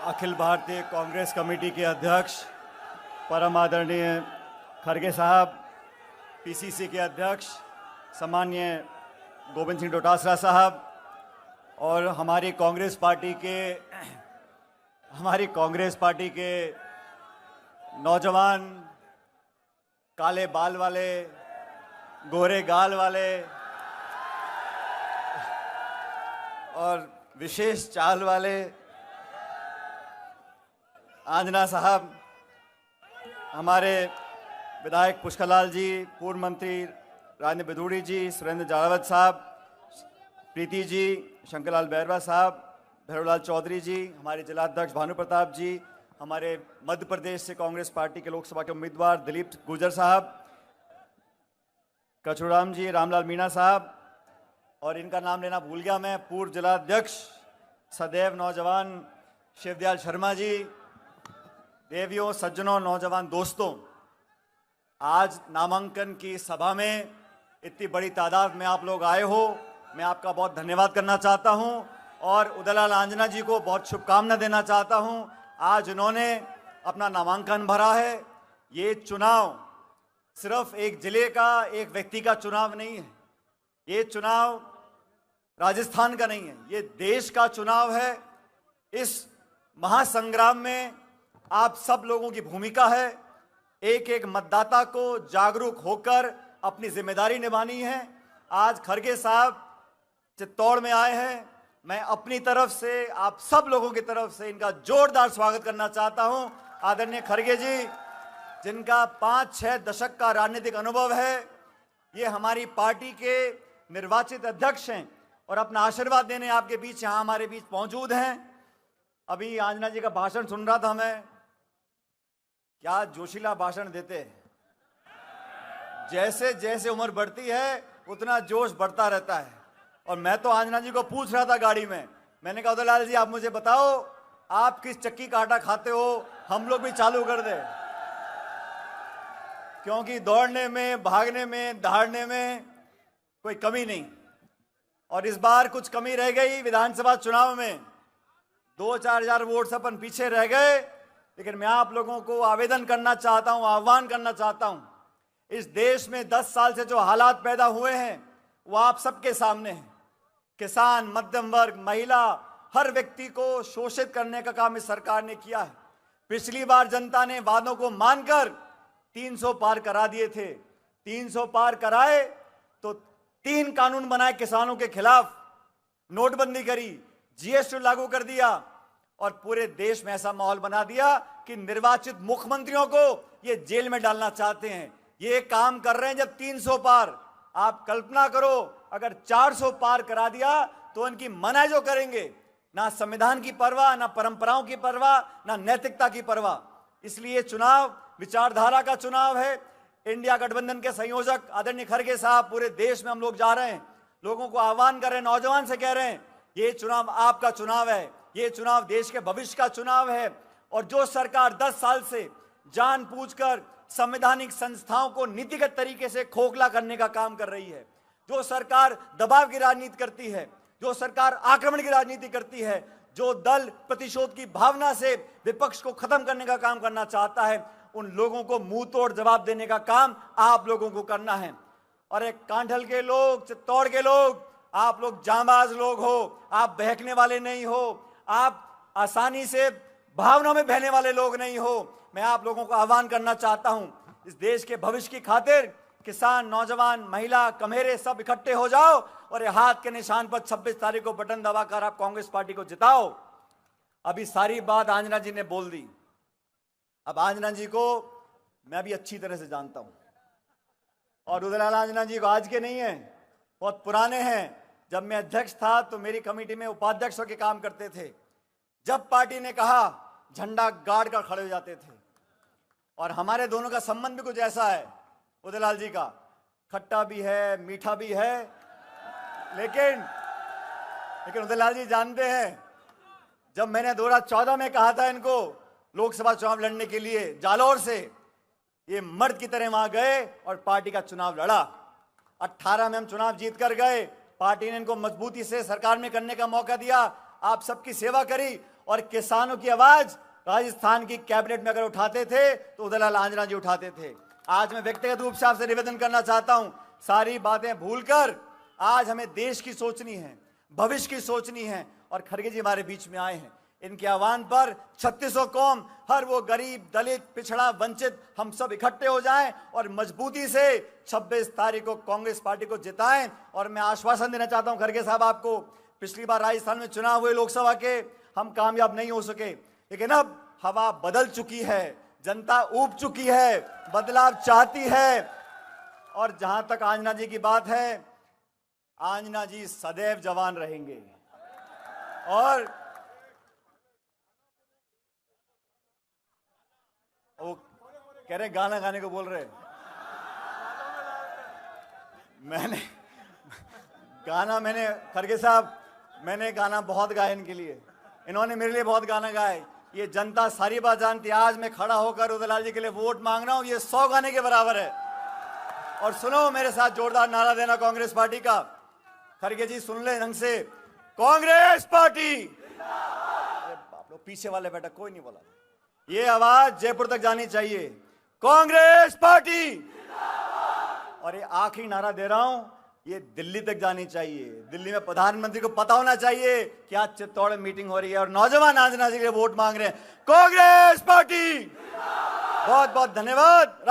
Akhil Bharatiya Congress committee के अध्यक्ष परम आदरणीय खड़गे साहब, पीसीसी के अध्यक्ष सम्माननीय गोविंद सिंह डोटासरा साहब और हमारी कांग्रेस पार्टी के नौजवान, काले बाल वाले, गोरे गाल वाले और विशेष चाल वाले आंजना साहब, हमारे विधायक पुष्करलाल जी, पूर्व मंत्री राजेंद्र बिधूड़ी जी, सुरेंद्र जारावत साहब, प्रीति जी, शंकरलाल बैरवा साहब, भैरवलाल चौधरी जी, हमारे जिलाध्यक्ष भानु प्रताप जी, हमारे मध्य प्रदेश से कांग्रेस पार्टी के लोकसभा के उम्मीदवार दिलीप गुर्जर साहब, कचूराम जी, रामलाल मीणा साहब और इनका नाम लेना भूल गया मैं, पूर्व जिलाध्यक्ष सदैव नौजवान शिवदयाल शर्मा जी, देवियों, सज्जनों, नौजवान दोस्तों, आज नामांकन की सभा में इतनी बड़ी तादाद में आप लोग आए हो, मैं आपका बहुत धन्यवाद करना चाहता हूं और उदयलाल आंजना जी को बहुत शुभकामना देना चाहता हूं। आज उन्होंने अपना नामांकन भरा है। ये चुनाव सिर्फ एक जिले का, एक व्यक्ति का चुनाव नहीं है। ये चुनाव राजस्थान का नहीं है, ये देश का चुनाव है। इस महासंग्राम में आप सब लोगों की भूमिका है। एक एक मतदाता को जागरूक होकर अपनी जिम्मेदारी निभानी है। आज खड़गे साहब चित्तौड़ में आए हैं। मैं अपनी तरफ से, आप सब लोगों की तरफ से इनका जोरदार स्वागत करना चाहता हूं। आदरणीय खड़गे जी, जिनका 5-6 दशक का राजनीतिक अनुभव है, ये हमारी पार्टी के निर्वाचित अध्यक्ष हैं और अपना आशीर्वाद देने आपके बीच, यहाँ हमारे बीच मौजूद हैं। अभी आंजना जी का भाषण सुन रहा था मैं, क्या जोशीला भाषण देते हैं। जैसे जैसे उम्र बढ़ती है उतना जोश बढ़ता रहता है। और मैं तो आंजना जी को पूछ रहा था गाड़ी में, मैंने कहा उदयलाल जी आप मुझे बताओ आप किस चक्की का आटा खाते हो, हम लोग भी चालू कर दे, क्योंकि दौड़ने में, भागने में, दहाड़ने में कोई कमी नहीं। और इस बार कुछ कमी रह गई विधानसभा चुनाव में, 2-4 हजार वोट से अपन पीछे रह गए। लेकिन मैं आप लोगों को आवेदन करना चाहता हूं, आह्वान करना चाहता हूं, इस देश में 10 साल से जो हालात पैदा हुए हैं वो आप सबके सामने हैं। किसान, मध्यम वर्ग, महिला, हर व्यक्ति को शोषित करने का काम इस सरकार ने किया है। पिछली बार जनता ने वादों को मानकर 300 पार करा दिए थे। 300 पार कराए तो 3 कानून बनाए किसानों के खिलाफ, नोटबंदी करी, जीएसटी लागू कर दिया और पूरे देश में ऐसा माहौल बना दिया कि निर्वाचित मुख्यमंत्रियों को ये जेल में डालना चाहते हैं। ये काम कर रहे हैं जब 300 पार। आप कल्पना करो अगर 400 पार करा दिया तो इनकी मनाई जो करेंगे, ना संविधान की परवाह, ना परंपराओं की परवाह, ना नैतिकता की परवाह। इसलिए चुनाव विचारधारा का चुनाव है। इंडिया गठबंधन के संयोजक आदरणीय खड़गे साहब, पूरे देश में हम लोग जा रहे हैं, लोगों को आह्वान कर रहे हैं, नौजवान से कह रहे हैं ये चुनाव आपका चुनाव है, ये चुनाव देश के भविष्य का चुनाव है। और जो सरकार 10 साल से जानबूझकर संवैधानिक संस्थाओं को नीतिगत तरीके से खोखला करने का काम कर रही है, जो सरकार दबाव की राजनीति करती है, जो सरकार आक्रमण की राजनीति करती है, जो दल प्रतिशोध की भावना से विपक्ष को खत्म करने का काम करना चाहता है, उन लोगों को मुंह तोड़ जवाब देने का काम आप लोगों को करना है। और एक कांठल के लोग, चित्तौड़ के लोग, आप लोग जांबाज लोग हो, आप बहकने वाले नहीं हो, आप आसानी से भावनाओं में बहने वाले लोग नहीं हो। मैं आप लोगों को आह्वान करना चाहता हूं, इस देश के भविष्य की खातिर किसान, नौजवान, महिला, कमेरे सब इकट्ठे हो जाओ और ये हाथ के निशान पर 26 तारीख को बटन दबाकर आप कांग्रेस पार्टी को जिताओ। अभी सारी बात आंजना जी ने बोल दी। अब आंजना जी को मैं भी अच्छी तरह से जानता हूं और उदयलाल आंजना जी को आज के नहीं है, बहुत पुराने हैं। जब मैं अध्यक्ष था तो मेरी कमेटी में उपाध्यक्ष होकर काम करते थे। जब पार्टी ने कहा झंडा गाड़ कर खड़े हो जाते थे। और हमारे दोनों का संबंध भी कुछ ऐसा है, उदयलाल जी का खट्टा भी है, मीठा भी है। लेकिन उदयलाल जी जानते हैं, जब मैंने 2014 में कहा था इनको लोकसभा चुनाव लड़ने के लिए जालौर से, ये मर्द की तरह वहां गए और पार्टी का चुनाव लड़ा। 18 में हम चुनाव जीत कर गए। पार्टी ने इनको मजबूती से सरकार में करने का मौका दिया, आप सबकी सेवा करी और किसानों की आवाज राजस्थान की कैबिनेट में अगर उठाते थे तो उदयलाल आंजना जी उठाते थे। आज मैं व्यक्तिगत रूप से आपसे निवेदन करना चाहता हूं, सारी बातें भूलकर आज हमें देश की सोचनी है, भविष्य की सोचनी है। और खड़गे जी हमारे बीच में आए हैं, इनके आह्वान पर 3600 कौम, हर वो गरीब, दलित, पिछड़ा, वंचित, हम सब इकट्ठे हो जाएं और मजबूती से 26 तारीख को कांग्रेस पार्टी को जिताएं। और मैं आश्वासन देना चाहता हूं खड़गे साहब आपको, पिछली बार राजस्थान में चुनाव हुए लोकसभा के, हम कामयाब नहीं हो सके, लेकिन अब हवा बदल चुकी है, जनता ऊब चुकी है, बदलाव चाहती है। और जहां तक आंजना जी की बात है, आंजना जी सदैव जवान रहेंगे। और वो कह रहे गाना गाने को बोल रहे, मैंने खड़गे साहब, मैंने गाना बहुत गाया इनके लिए, इन्होंने मेरे लिए बहुत गाना गाए। ये जनता सारी बात जानती है। आज मैं खड़ा होकर उदयलाल जी के लिए वोट मांग रहा हूं, ये 100 गाने के बराबर है। और सुनो, मेरे साथ जोरदार नारा देना कांग्रेस पार्टी का। खड़गे जी सुन ले ढंग से, कांग्रेस पार्टी। आप लोग पीछे वाले बेटा कोई नहीं बोला, ये आवाज जयपुर तक जानी चाहिए, कांग्रेस पार्टी। और ये आखिरी नारा दे रहा हूं, ये दिल्ली तक जानी चाहिए। दिल्ली में प्रधानमंत्री को पता होना चाहिए कि आज चित्तौड़ में मीटिंग हो रही है और नौजवान आंजना जी के लिए वोट मांग रहे हैं, कांग्रेस पार्टी। बहुत बहुत धन्यवाद।